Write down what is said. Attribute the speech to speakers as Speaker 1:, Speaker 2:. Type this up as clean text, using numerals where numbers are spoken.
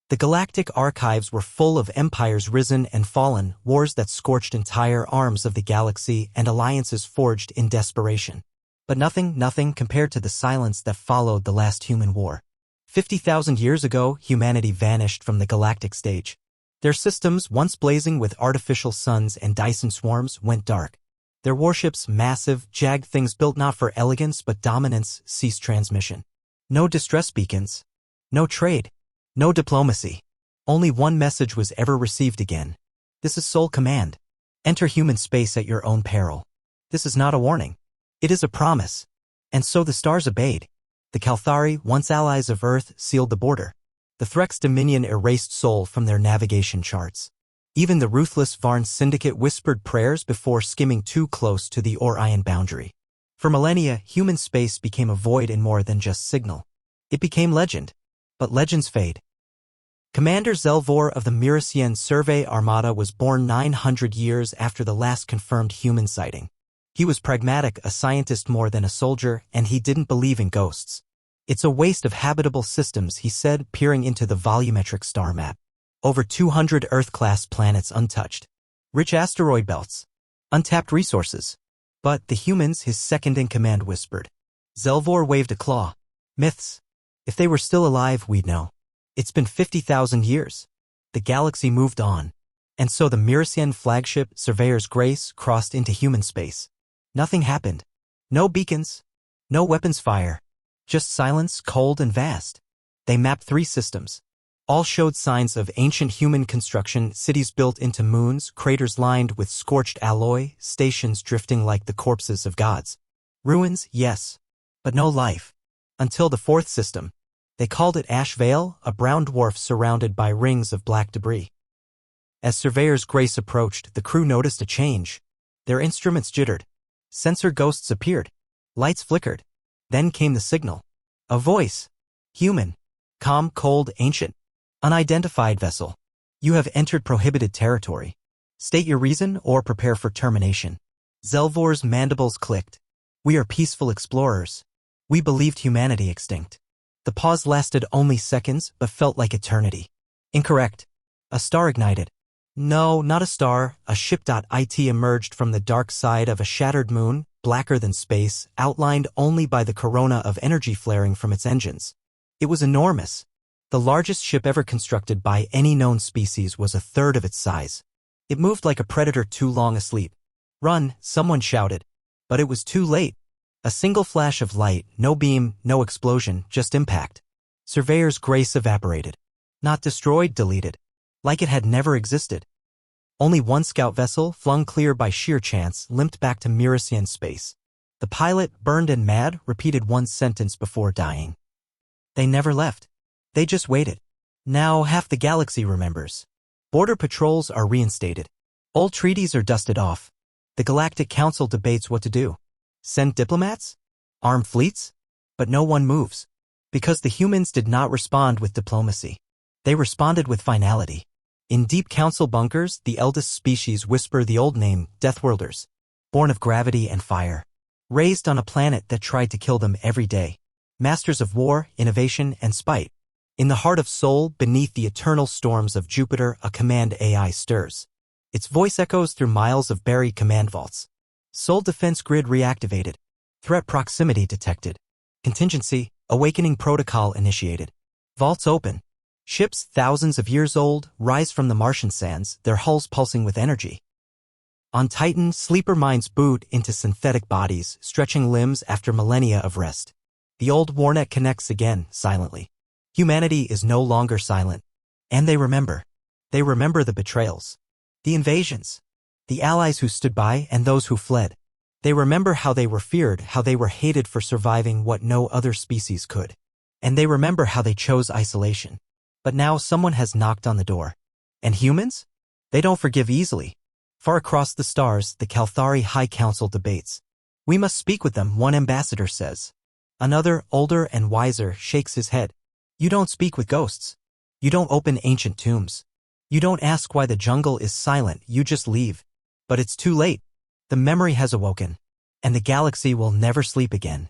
Speaker 1: The galactic archives were full of empires risen and fallen, wars that scorched entire arms of the galaxy, and alliances forged in desperation. But nothing compared to the silence that followed the last human war. 50,000 years ago, humanity vanished from the galactic stage. Their systems, once blazing with artificial suns and Dyson swarms, went dark. Their warships, massive, jagged things built not for elegance but dominance, ceased transmission. No distress beacons. No trade. No diplomacy. Only one message was ever received again. This is sole command. Enter human space at your own peril. This is not a warning. It is a promise. And so the stars obeyed. The Kalthari, once allies of Earth, sealed the border. The Threk's dominion erased Sol from their navigation charts. Even the ruthless Varn Syndicate whispered prayers before skimming too close to the Orion boundary. For millennia, human space became a void in more than just signal. It became legend. But legends fade. Commander Zelvor of the Mirasian Survey Armada was born 900 years after the last confirmed human sighting. He was pragmatic, a scientist more than a soldier, and he didn't believe in ghosts. It's a waste of habitable systems, he said, peering into the volumetric star map. Over 200 Earth-class planets untouched. Rich asteroid belts. Untapped resources. But the humans, his second-in-command, whispered. Zelvor waved a claw. Myths. If they were still alive, we'd know. It's been 50,000 years. The galaxy moved on. And so the Mirasian flagship, Surveyor's Grace, crossed into human space. Nothing happened. No beacons. No weapons fire. Just silence, cold and vast. They mapped 3 systems. All showed signs of ancient human construction, cities built into moons, craters lined with scorched alloy, stations drifting like the corpses of gods. Ruins, yes, but no life. Until the 4th system. They called it Ash Vale, a brown dwarf surrounded by rings of black debris. As Surveyor's Grace approached, the crew noticed a change. Their instruments jittered. Sensor ghosts appeared. Lights flickered. Then came the signal. A voice. Human. Calm, cold, ancient. Unidentified vessel. You have entered prohibited territory. State your reason or prepare for termination. Zelvor's mandibles clicked. We are peaceful explorers. We believed humanity extinct. The pause lasted only seconds, but felt like eternity. Incorrect. A star ignited. No, not a star. A ship.it emerged from the dark side of a shattered moon, blacker than space, outlined only by the corona of energy flaring from its engines. It was enormous. The largest ship ever constructed by any known species was a third of its size. It moved like a predator too long asleep. Run, someone shouted. But it was too late. A single flash of light, no beam, no explosion, just impact. Surveyor's Grace evaporated. Not destroyed, deleted. Like it had never existed. Only one scout vessel, flung clear by sheer chance, limped back to Mirasian space. The pilot, burned and mad, repeated one sentence before dying. They never left. They just waited. Now half the galaxy remembers. Border patrols are reinstated. Old treaties are dusted off. The Galactic Council debates what to do. Send diplomats? Arm fleets? But no one moves. Because the humans did not respond with diplomacy. They responded with finality. In deep council bunkers, the eldest species whisper the old name, Deathworlders. Born of gravity and fire. Raised on a planet that tried to kill them every day. Masters of war, innovation, and spite. In the heart of Sol, beneath the eternal storms of Jupiter, a command AI stirs. Its voice echoes through miles of buried command vaults. Sol defense grid reactivated. Threat proximity detected. Contingency, awakening protocol initiated. Vaults open. Ships, thousands of years old, rise from the Martian sands, their hulls pulsing with energy. On Titan, sleeper minds boot into synthetic bodies, stretching limbs after millennia of rest. The old warnet connects again, silently. Humanity is no longer silent. And they remember. They remember the betrayals. The invasions. The allies who stood by and those who fled. They remember how they were feared, how they were hated for surviving what no other species could. And they remember how they chose isolation. But now someone has knocked on the door. And humans? They don't forgive easily. Far across the stars, the Kalthari High Council debates. We must speak with them, one ambassador says. Another, older and wiser, shakes his head. You don't speak with ghosts. You don't open ancient tombs. You don't ask why the jungle is silent, you just leave. But it's too late. The memory has awoken. And the galaxy will never sleep again.